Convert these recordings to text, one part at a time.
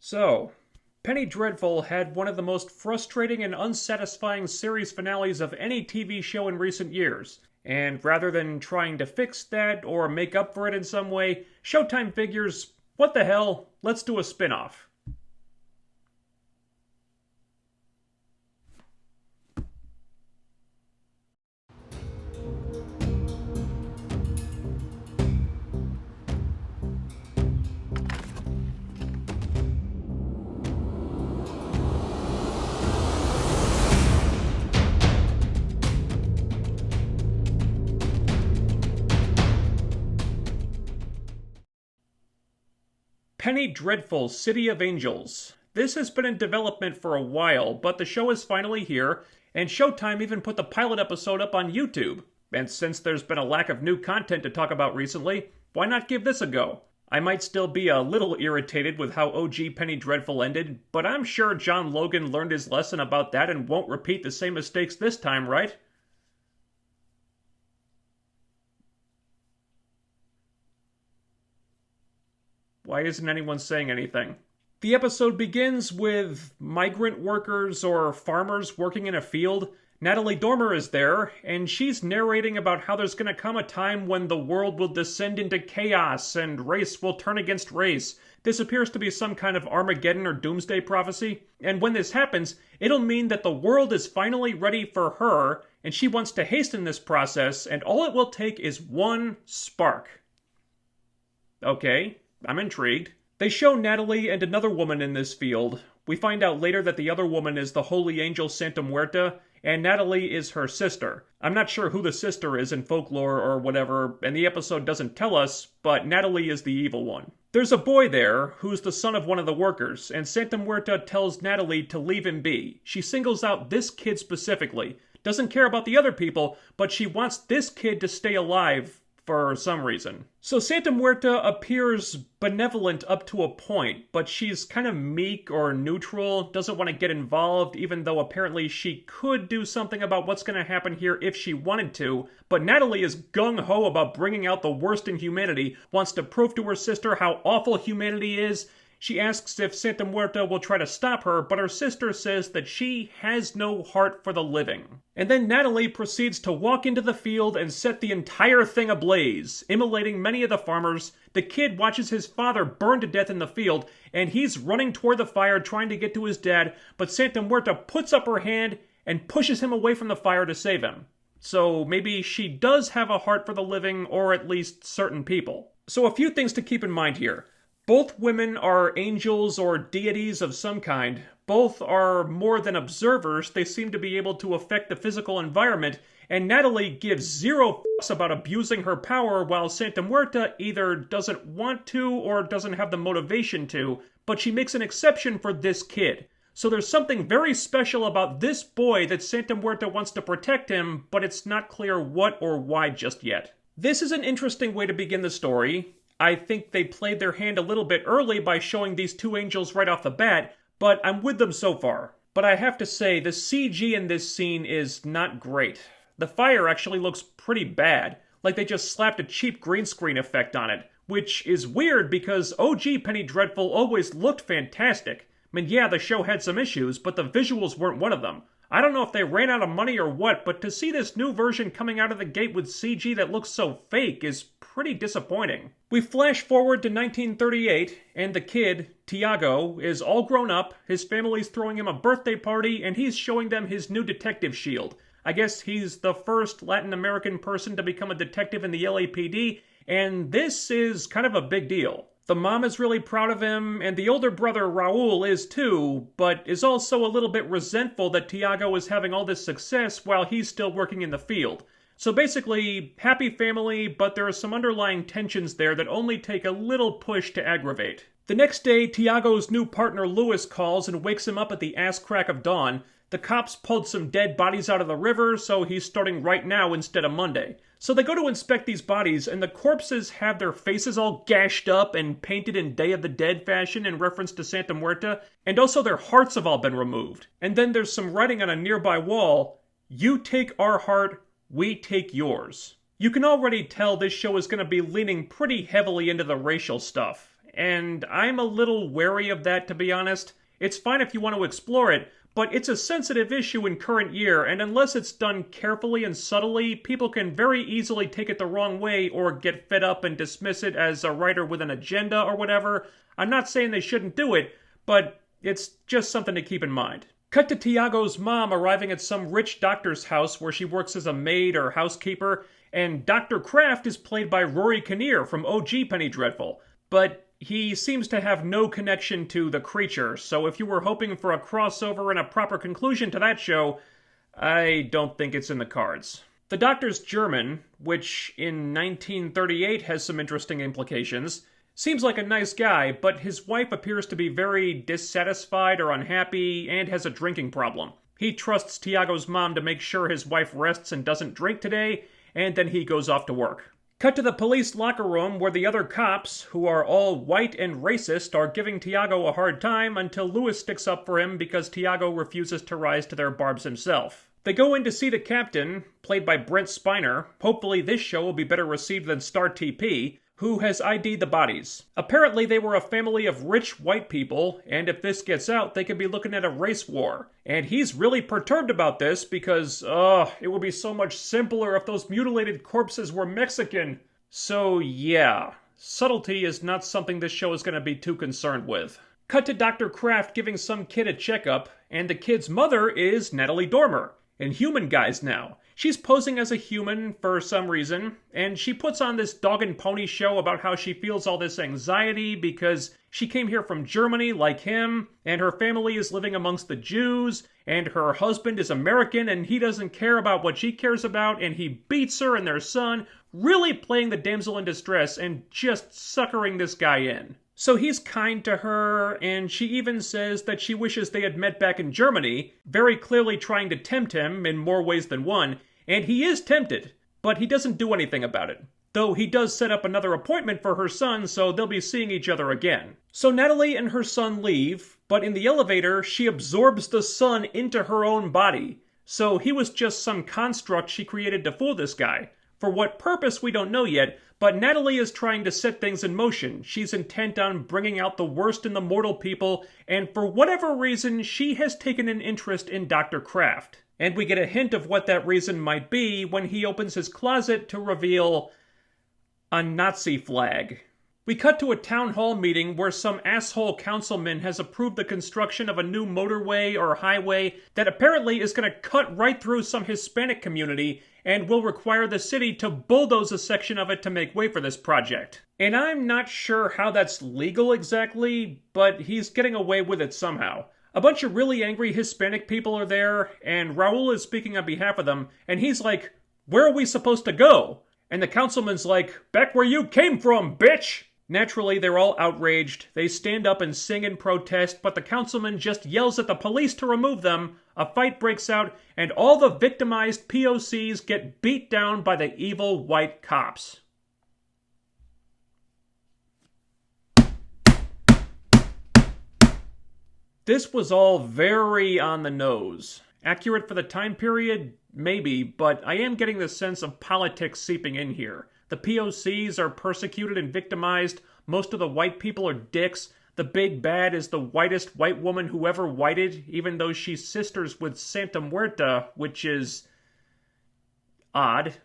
So, Penny Dreadful had one of the most frustrating and unsatisfying series finales of any TV show in recent years. And rather than trying to fix that or make up for it in some way, Showtime figures, what the hell, let's do a spin-off. Penny Dreadful City of Angels. This has been in development for a while, but the show is finally here, and Showtime even put the pilot episode up on YouTube. And since there's been a lack of new content to talk about recently, why not give this a go? I might still be a little irritated with how OG Penny Dreadful ended, but I'm sure John Logan learned his lesson about that and won't repeat the same mistakes this time, right? Why isn't anyone saying anything? The episode begins with migrant workers or farmers working in a field. Natalie Dormer is there, and she's narrating about how there's going to come a time when the world will descend into chaos and race will turn against race. This appears to be some kind of Armageddon or Doomsday prophecy, and when this happens, it'll mean that the world is finally ready for her, and she wants to hasten this process, and all it will take is one spark. Okay. I'm intrigued. They show Natalie and another woman in this field. We find out later that the other woman is the holy angel Santa Muerta, and Natalie is her sister. I'm not sure who the sister is in folklore or whatever, and the episode doesn't tell us, but Natalie is the evil one. There's a boy there who's the son of one of the workers, and Santa Muerta tells Natalie to leave him be. She singles out this kid specifically. Doesn't care about the other people, but she wants this kid to stay alive for some reason. So Santa Muerta appears benevolent up to a point, but she's kind of meek or neutral, doesn't want to get involved, even though apparently she could do something about what's going to happen here if she wanted to. But Natalie is gung-ho about bringing out the worst in humanity, wants to prove to her sister how awful humanity is. She asks if Santa Muerta will try to stop her, but her sister says that she has no heart for the living. And then Natalie proceeds to walk into the field and set the entire thing ablaze, immolating many of the farmers. The kid watches his father burn to death in the field, and he's running toward the fire trying to get to his dad, but Santa Muerta puts up her hand and pushes him away from the fire to save him. So maybe she does have a heart for the living, or at least certain people. So a few things to keep in mind here. Both women are angels or deities of some kind. Both are more than observers. They seem to be able to affect the physical environment, and Natalie gives zero fucks about abusing her power, while Santa Muerta either doesn't want to or doesn't have the motivation to, but she makes an exception for this kid. So there's something very special about this boy that Santa Muerta wants to protect him, but it's not clear what or why just yet. This is an interesting way to begin the story. I think they played their hand a little bit early by showing these two angels right off the bat, but I'm with them so far. But I have to say, the CG in this scene is not great. The fire actually looks pretty bad, like they just slapped a cheap green screen effect on it, which is weird because OG Penny Dreadful always looked fantastic. I mean, yeah, the show had some issues, but the visuals weren't one of them. I don't know if they ran out of money or what, but to see this new version coming out of the gate with CG that looks so fake is pretty disappointing. We flash forward to 1938, and the kid, Tiago, is all grown up, his family's throwing him a birthday party, and he's showing them his new detective shield. I guess he's the first Latin American person to become a detective in the LAPD, and this is kind of a big deal. The mom is really proud of him, and the older brother Raul is too, but is also a little bit resentful that Tiago is having all this success while he's still working in the field. So basically, happy family, but there are some underlying tensions there that only take a little push to aggravate. The next day, Tiago's new partner Louis calls and wakes him up at the ass crack of dawn. The cops pulled some dead bodies out of the river, so he's starting right now instead of Monday. So they go to inspect these bodies, and the corpses have their faces all gashed up and painted in Day of the Dead fashion in reference to Santa Muerta, and also their hearts have all been removed. And then there's some writing on a nearby wall, "You take our heart, we take yours." You can already tell this show is going to be leaning pretty heavily into the racial stuff. and I'm a little wary of that, to be honest. It's fine if you want to explore it, but it's a sensitive issue in current year, and unless it's done carefully and subtly, people can very easily take it the wrong way or get fed up and dismiss it as a writer with an agenda or whatever. I'm not saying they shouldn't do it, but it's just something to keep in mind. Cut to Tiago's mom arriving at some rich doctor's house where she works as a maid or housekeeper, and Dr. Kraft is played by Rory Kinnear from OG Penny Dreadful. But he seems to have no connection to the creature, so if you were hoping for a crossover and a proper conclusion to that show, I don't think it's in the cards. The Doctor's German, which in 1938 has some interesting implications, seems like a nice guy, but his wife appears to be very dissatisfied or unhappy and has a drinking problem. He trusts Tiago's mom to make sure his wife rests and doesn't drink today, and then he goes off to work. Cut to the police locker room where the other cops, who are all white and racist, are giving Tiago a hard time until Lewis sticks up for him because Tiago refuses to rise to their barbs himself. They go in to see the captain, played by Brent Spiner. Hopefully this show will be better received than Star TP, who has ID'd the bodies. Apparently they were a family of rich white people, and if this gets out, they could be looking at a race war. And he's really perturbed about this because, it would be so much simpler if those mutilated corpses were Mexican. So yeah, subtlety is not something this show is going to be too concerned with. Cut to Dr. Kraft giving some kid a checkup, and the kid's mother is Natalie Dormer, in Human Guys now. She's posing as a human for some reason, and she puts on this dog and pony show about how she feels all this anxiety because she came here from Germany like him, and her family is living amongst the Jews, and her husband is American and he doesn't care about what she cares about, and he beats her and their son, really playing the damsel in distress and just suckering this guy in. So he's kind to her, and she even says that she wishes they had met back in Germany, very clearly trying to tempt him in more ways than one, and he is tempted, but he doesn't do anything about it. Though he does set up another appointment for her son, so they'll be seeing each other again. So Natalie and her son leave, but in the elevator, she absorbs the son into her own body. So he was just some construct she created to fool this guy. For what purpose, we don't know yet, but Natalie is trying to set things in motion. She's intent on bringing out the worst in the mortal people, and for whatever reason, she has taken an interest in Dr. Kraft. And we get a hint of what that reason might be when he opens his closet to reveal a Nazi flag. We cut to a town hall meeting where some asshole councilman has approved the construction of a new motorway or highway that apparently is going to cut right through some Hispanic community and will require the city to bulldoze a section of it to make way for this project. And I'm not sure how that's legal exactly, but he's getting away with it somehow. A bunch of really angry Hispanic people are there, and Raul is speaking on behalf of them, and he's like, "Where are we supposed to go?" And the councilman's like, "Back where you came from, bitch!" Naturally, they're all outraged. They stand up and sing in protest, but the councilman just yells at the police to remove them. A fight breaks out, and all the victimized POCs get beat down by the evil white cops. This was all very on the nose. Accurate for the time period? Maybe, but I am getting the sense of politics seeping in here. The POCs are persecuted and victimized. Most of the white people are dicks. The big bad is the whitest white woman who ever whited, even though she's sisters with Santa Muerta, which is odd.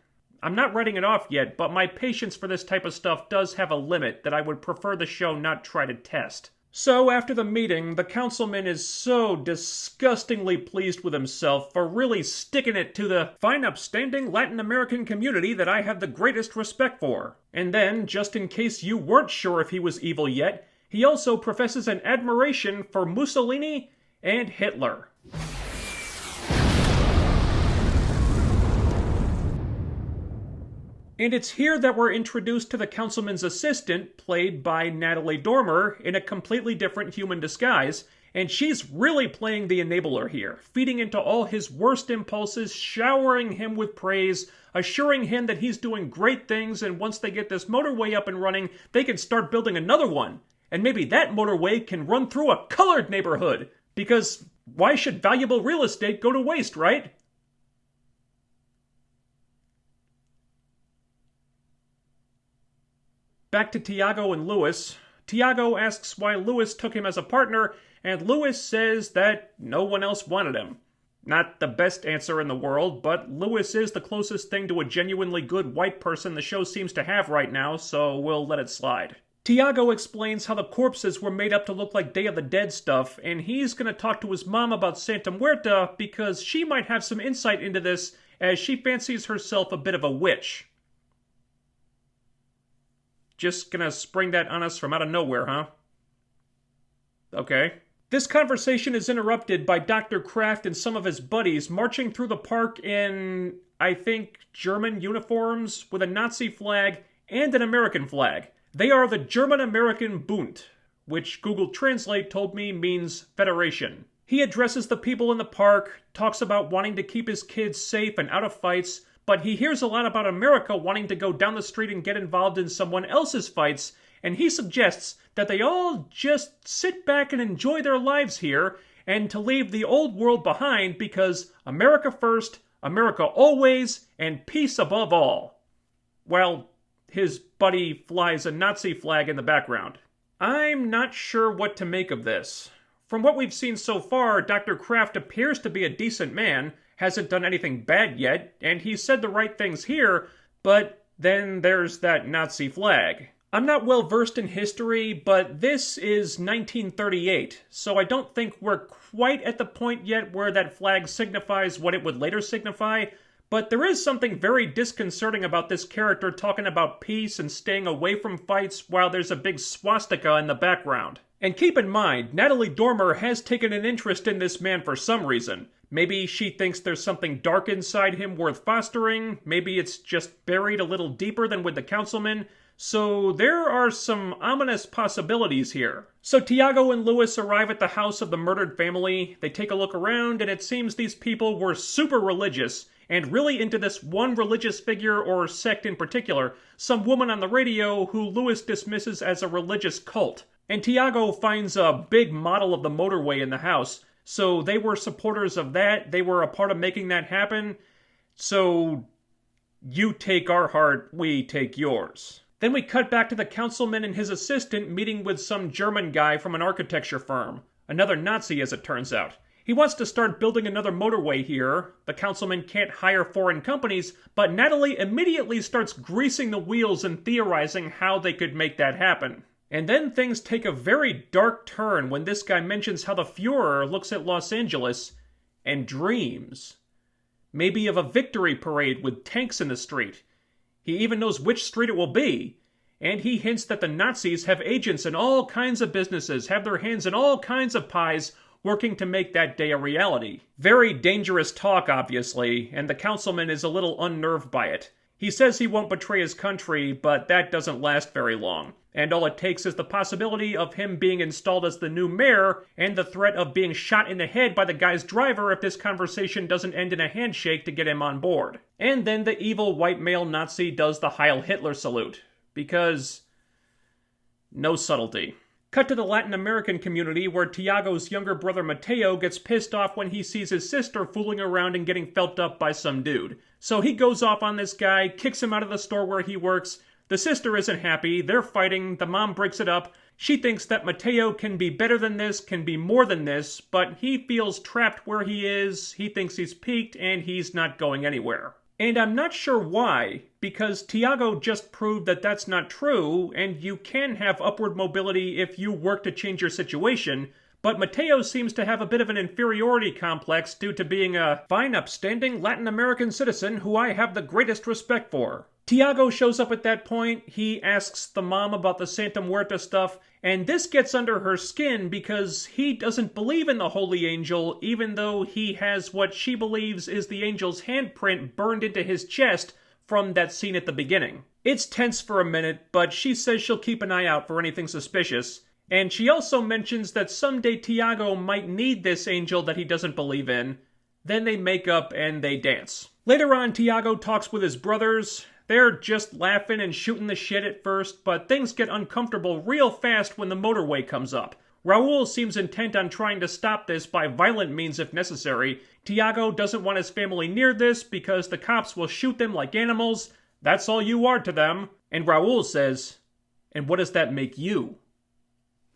I'm not writing it off yet, but my patience for this type of stuff does have a limit that I would prefer the show not try to test. So, after the meeting, the councilman is so disgustingly pleased with himself for really sticking it to the fine upstanding Latin American community that I have the greatest respect for. And then, just in case you weren't sure if he was evil yet, he also professes an admiration for Mussolini and Hitler. And it's here that we're introduced to the councilman's assistant, played by Natalie Dormer, in a completely different human disguise, and she's really playing the enabler here, feeding into all his worst impulses, showering him with praise, assuring him that he's doing great things, and once they get this motorway up and running, they can start building another one. And maybe that motorway can run through a colored neighborhood, because why should valuable real estate go to waste, right? Back to Tiago and Lewis. Tiago asks why Louis took him as a partner, and Louis says that no one else wanted him. Not the best answer in the world, but Louis is the closest thing to a genuinely good white person the show seems to have right now, so we'll let it slide. Tiago explains how the corpses were made up to look like Day of the Dead stuff, and he's gonna talk to his mom about Santa Muerta because she might have some insight into this, as she fancies herself a bit of a witch. Just gonna spring that on us from out of nowhere, huh? Okay. This conversation is interrupted by Dr. Kraft and some of his buddies marching through the park in, I think, German uniforms with a Nazi flag and an American flag. They are the German-American Bund, which Google Translate told me means Federation. He addresses the people in the park, talks about wanting to keep his kids safe and out of fights, but he hears a lot about America wanting to go down the street and get involved in someone else's fights, and he suggests that they all just sit back and enjoy their lives here, and to leave the old world behind because America first, America always, and peace above all. Well, his buddy flies a Nazi flag in the background. I'm not sure what to make of this. From what we've seen so far, Dr. Kraft appears to be a decent man, hasn't done anything bad yet, and he said the right things here, but then there's that Nazi flag. I'm not well versed in history, but this is 1938, so I don't think we're quite at the point yet where that flag signifies what it would later signify, but there is something very disconcerting about this character talking about peace and staying away from fights while there's a big swastika in the background. And keep in mind, Natalie Dormer has taken an interest in this man for some reason. Maybe she thinks there's something dark inside him worth fostering, maybe it's just buried a little deeper than with the councilman, so there are some ominous possibilities here. So Tiago and Louis arrive at the house of the murdered family, they take a look around, and it seems these people were super religious, and really into this one religious figure or sect in particular, some woman on the radio who Louis dismisses as a religious cult. And Tiago finds a big model of the motorway in the house, so they were supporters of that, they were a part of making that happen, so you take our heart, we take yours. Then we cut back to the councilman and his assistant meeting with some German guy from an architecture firm. Another Nazi, as it turns out. He wants to start building another motorway here. The councilman can't hire foreign companies, but Natalie immediately starts greasing the wheels and theorizing how they could make that happen. And then things take a very dark turn when this guy mentions how the Fuhrer looks at Los Angeles and dreams. Maybe of a victory parade with tanks in the street. He even knows which street it will be. And he hints that the Nazis have agents in all kinds of businesses, have their hands in all kinds of pies, working to make that day a reality. Very dangerous talk, obviously, and the councilman is a little unnerved by it. He says he won't betray his country, but that doesn't last very long. And all it takes is the possibility of him being installed as the new mayor, and the threat of being shot in the head by the guy's driver if this conversation doesn't end in a handshake to get him on board. And then the evil white male Nazi does the Heil Hitler salute. Because no subtlety. Cut to the Latin American community where Tiago's younger brother Matteo gets pissed off when he sees his sister fooling around and getting felt up by some dude. So he goes off on this guy, kicks him out of the store where he works. The sister isn't happy, they're fighting, the mom breaks it up. She thinks that Matteo can be better than this, can be more than this, but he feels trapped where he is, he thinks he's peaked, and he's not going anywhere. And I'm not sure why, because Tiago just proved that that's not true, and you can have upward mobility if you work to change your situation, but Matteo seems to have a bit of an inferiority complex due to being a fine, upstanding Latin American citizen who I have the greatest respect for. Tiago shows up at that point, he asks the mom about the Santa Muerta stuff, and this gets under her skin because he doesn't believe in the Holy Angel, even though he has what she believes is the angel's handprint burned into his chest from that scene at the beginning. It's tense for a minute, but she says she'll keep an eye out for anything suspicious, and she also mentions that someday Tiago might need this angel that he doesn't believe in. Then they make up and they dance. Later on, Tiago talks with his brothers. They're just laughing and shooting the shit at first, but things get uncomfortable real fast when the motorway comes up. Raul seems intent on trying to stop this by violent means if necessary. Tiago doesn't want his family near this because the cops will shoot them like animals. That's all you are to them. And Raul says, "And what does that make you?"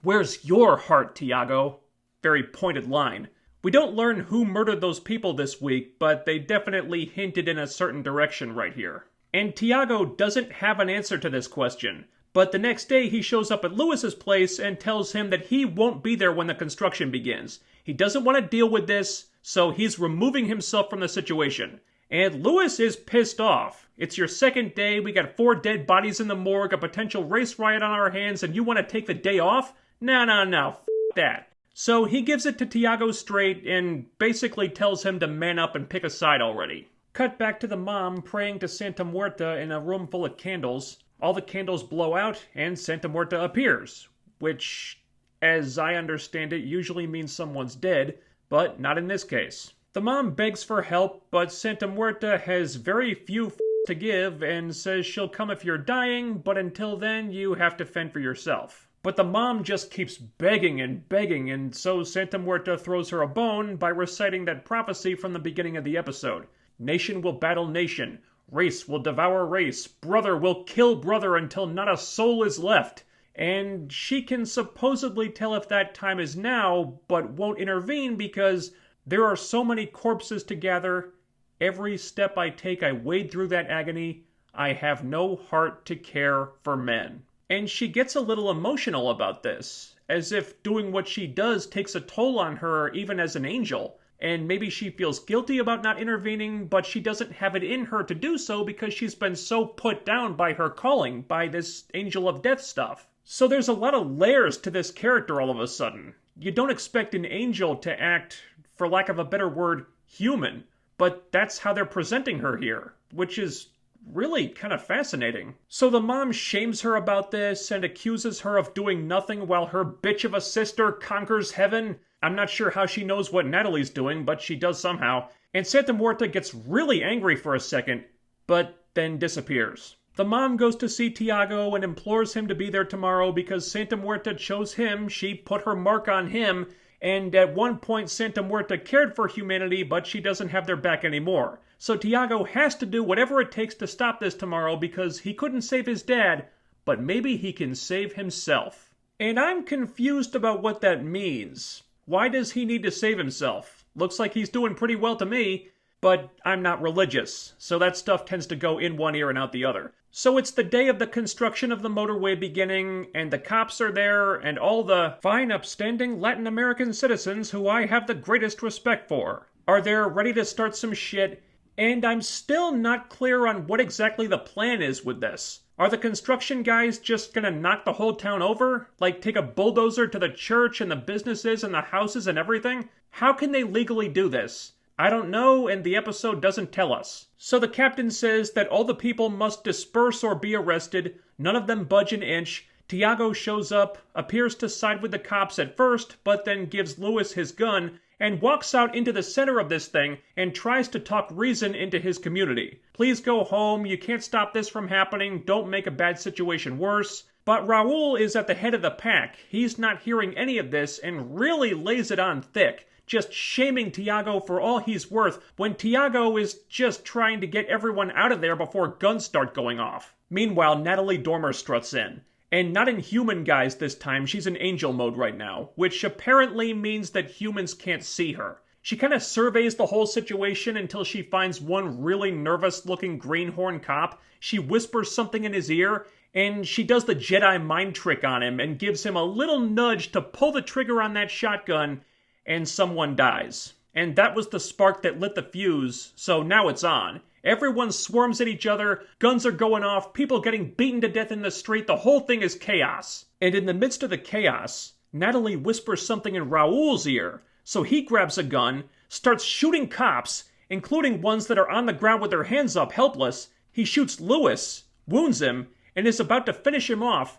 "Where's your heart, Tiago?" Very pointed line. We don't learn who murdered those people this week, but they definitely hinted in a certain direction right here. And Tiago doesn't have an answer to this question, but the next day he shows up at Lewis's place and tells him that he won't be there when the construction begins. He doesn't want to deal with this, so he's removing himself from the situation. And Lewis is pissed off. It's your second day, we got 4 dead bodies in the morgue, a potential race riot on our hands, and you want to take the day off? No, f that. So he gives it to Tiago straight and basically tells him to man up and pick a side already. Cut back to the mom praying to Santa Muerta in a room full of candles. All the candles blow out and Santa Muerta appears, which, as I understand it, usually means someone's dead, but not in this case. The mom begs for help, but Santa Muerta has very few to give and says she'll come if you're dying, but until then you have to fend for yourself. But the mom just keeps begging, and so Santa Muerta throws her a bone by reciting that prophecy from the beginning of the episode. Nation will battle nation. Race will devour race. Brother will kill brother until not a soul is left. And she can supposedly tell if that time is now, but won't intervene because there are so many corpses to gather. Every step I take, I wade through that agony. I have no heart to care for men. And she gets a little emotional about this, as if doing what she does takes a toll on her even as an angel. And maybe she feels guilty about not intervening, but she doesn't have it in her to do so because she's been so put down by her calling, by this angel of death stuff. So there's a lot of layers to this character all of a sudden. You don't expect an angel to act, for lack of a better word, human. But that's how they're presenting her here, which is really kind of fascinating. So the mom shames her about this and accuses her of doing nothing while her bitch of a sister conquers heaven. I'm not sure how she knows what Natalie's doing, but she does somehow. And Santa Muerta gets really angry for a second, but then disappears. The mom goes to see Tiago and implores him to be there tomorrow because Santa Muerta chose him, she put her mark on him, and at one point Santa Muerta cared for humanity, but she doesn't have their back anymore. So Tiago has to do whatever it takes to stop this tomorrow because he couldn't save his dad, but maybe he can save himself. And I'm confused about what that means. Why does he need to save himself? Looks like he's doing pretty well to me, but I'm not religious, so that stuff tends to go in one ear and out the other. So it's the day of the construction of the motorway beginning, and the cops are there, and all the fine, upstanding Latin American citizens who I have the greatest respect for are there ready to start some shit, and I'm still not clear on what exactly the plan is with this. Are the construction guys just gonna knock the whole town over? Like take a bulldozer to the church and the businesses and the houses and everything? How can they legally do this? I don't know, and the episode doesn't tell us. So the captain says that all the people must disperse or be arrested, none of them budge an inch. Tiago shows up, appears to side with the cops at first, but then gives Lewis his gun, and walks out into the center of this thing and tries to talk reason into his community. Please go home, you can't stop this from happening, don't make a bad situation worse. But Raul is at the head of the pack. He's not hearing any of this and really lays it on thick, just shaming Tiago for all he's worth when Tiago is just trying to get everyone out of there before guns start going off. Meanwhile, Natalie Dormer struts in. And not in human guise this time, she's in angel mode right now, which apparently means that humans can't see her. She kind of surveys the whole situation until she finds one really nervous-looking greenhorn cop. She whispers something in his ear, and she does the Jedi mind trick on him and gives him a little nudge to pull the trigger on that shotgun, and someone dies. And that was the spark that lit the fuse, so now it's on. Everyone swarms at each other, guns are going off, people getting beaten to death in the street, the whole thing is chaos. And in the midst of the chaos, Natalie whispers something in Raul's ear, so he grabs a gun, starts shooting cops, including ones that are on the ground with their hands up, helpless. He shoots Lewis, wounds him, and is about to finish him off,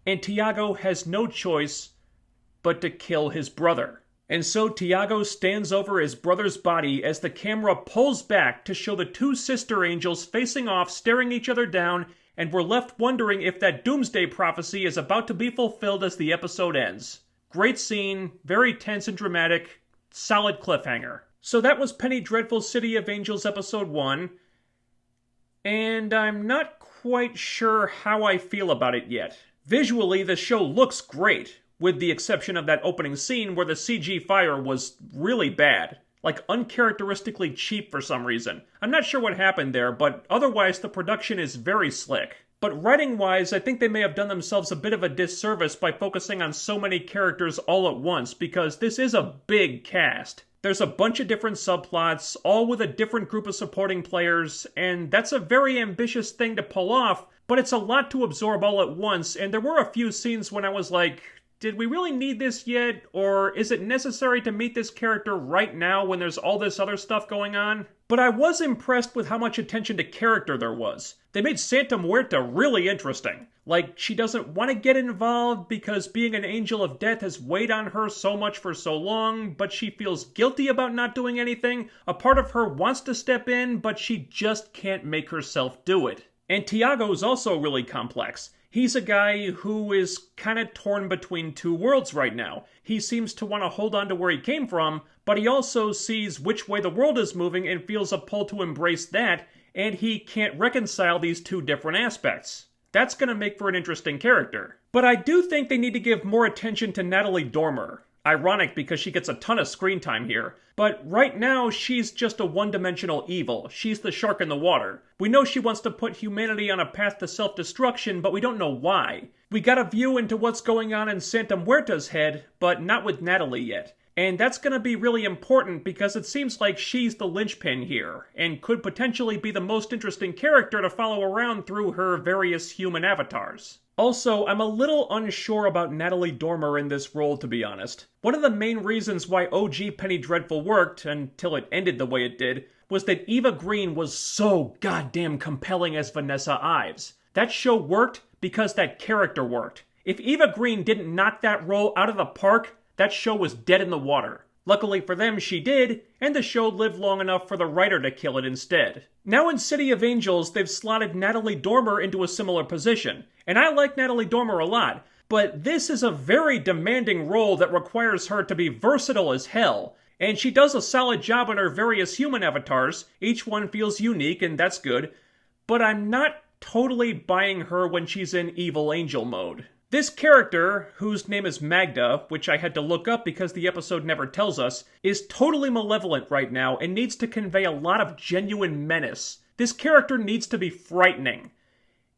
and Tiago has no choice but to kill his brother. And so Tiago stands over his brother's body as the camera pulls back to show the two sister angels facing off, staring each other down, and we're left wondering if that doomsday prophecy is about to be fulfilled as the episode ends. Great scene, very tense and dramatic, solid cliffhanger. So that was Penny Dreadful City of Angels episode 1, and I'm not quite sure how I feel about it yet. Visually, the show looks great. with the exception of that opening scene where the CG fire was really bad. Like, uncharacteristically cheap for some reason. I'm not sure what happened there, but otherwise the production is very slick. But writing-wise, I think they may have done themselves a bit of a disservice by focusing on so many characters all at once, because this is a big cast. There's a bunch of different subplots, all with a different group of supporting players, and that's a very ambitious thing to pull off, but it's a lot to absorb all at once, and there were a few scenes when I was like, did we really need this yet? Or is it necessary to meet this character right now when there's all this other stuff going on? But I was impressed with how much attention to character there was. They made Santa Muerta really interesting. Like, she doesn't want to get involved because being an angel of death has weighed on her so much for so long, but she feels guilty about not doing anything. A part of her wants to step in, but she just can't make herself do it. And Tiago's also really complex. He's a guy who is kind of torn between two worlds right now. He seems to want to hold on to where he came from, but he also sees which way the world is moving and feels a pull to embrace that, and he can't reconcile these two different aspects. That's going to make for an interesting character. But I do think they need to give more attention to Natalie Dormer. Ironic because she gets a ton of screen time here. But right now, she's just a one-dimensional evil. She's the shark in the water. We know she wants to put humanity on a path to self-destruction, but we don't know why. We got a view into what's going on in Santa Muerta's head, but not with Natalie yet. And that's going to be really important because it seems like she's the linchpin here, and could potentially be the most interesting character to follow around through her various human avatars. Also, I'm a little unsure about Natalie Dormer in this role, to be honest. One of the main reasons why OG Penny Dreadful worked, until it ended the way it did, was that Eva Green was so goddamn compelling as Vanessa Ives. That show worked because that character worked. If Eva Green didn't knock that role out of the park, that show was dead in the water. Luckily for them, she did, and the show lived long enough for the writer to kill it instead. Now in City of Angels, they've slotted Natalie Dormer into a similar position, and I like Natalie Dormer a lot, but this is a very demanding role that requires her to be versatile as hell, and she does a solid job on her various human avatars. Each one feels unique, and that's good, but I'm not totally buying her when she's in evil angel mode. This character, whose name is Magda, which I had to look up because the episode never tells us, is totally malevolent right now and needs to convey a lot of genuine menace. This character needs to be frightening.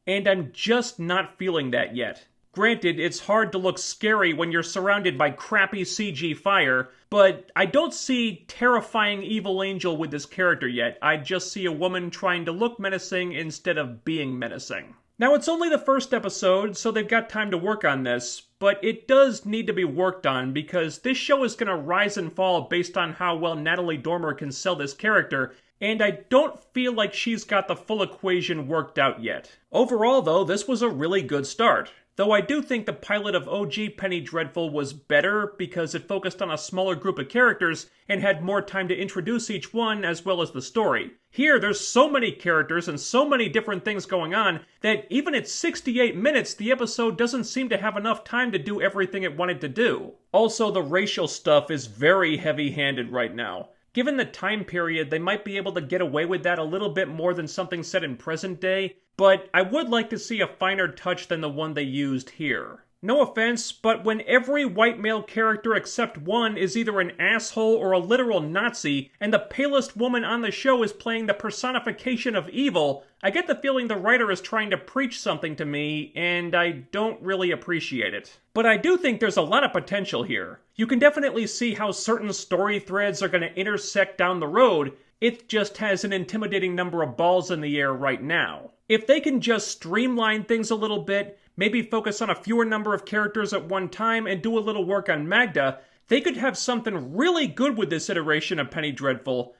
And I'm just not feeling that yet. Granted, it's hard to look scary when you're surrounded by crappy CG fire, but I don't see terrifying evil angel with this character yet. I just see a woman trying to look menacing instead of being menacing. Now, it's only the first episode, so they've got time to work on this, but it does need to be worked on because this show is going to rise and fall based on how well Natalie Dormer can sell this character, and I don't feel like she's got the full equation worked out yet. Overall, though, this was a really good start. Though I do think the pilot of OG Penny Dreadful was better because it focused on a smaller group of characters and had more time to introduce each one as well as the story. Here, there's so many characters and so many different things going on that even at 68 minutes, the episode doesn't seem to have enough time to do everything it wanted to do. Also, the racial stuff is very heavy-handed right now. Given the time period, they might be able to get away with that a little bit more than something set in present day, but I would like to see a finer touch than the one they used here. No offense, but when every white male character except one is either an asshole or a literal Nazi, and the palest woman on the show is playing the personification of evil, I get the feeling the writer is trying to preach something to me, and I don't really appreciate it. But I do think there's a lot of potential here. You can definitely see how certain story threads are going to intersect down the road. It just has an intimidating number of balls in the air right now. If they can just streamline things a little bit, maybe focus on a fewer number of characters at one time and do a little work on Magda, they could have something really good with this iteration of Penny Dreadful,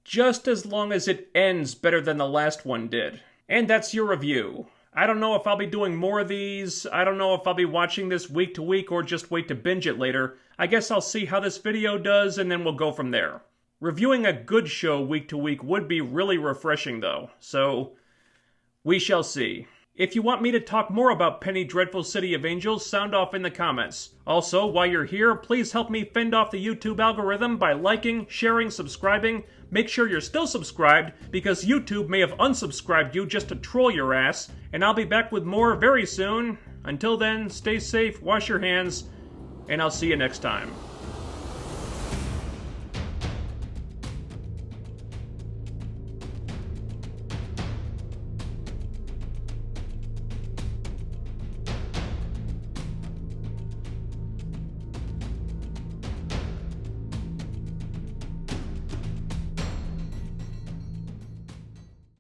just as long as it ends better than the last one did. And that's your review. I don't know if I'll be doing more of these, I don't know if I'll be watching this week to week or just wait to binge it later. I guess I'll see how this video does and then we'll go from there. Reviewing a good show week to week would be really refreshing though, so we shall see. If you want me to talk more about Penny Dreadful City of Angels, sound off in the comments. Also, while you're here, please help me fend off the YouTube algorithm by liking, sharing, subscribing. Make sure you're still subscribed, because YouTube may have unsubscribed you just to troll your ass. And I'll be back with more very soon. Until then, stay safe, wash your hands, and I'll see you next time.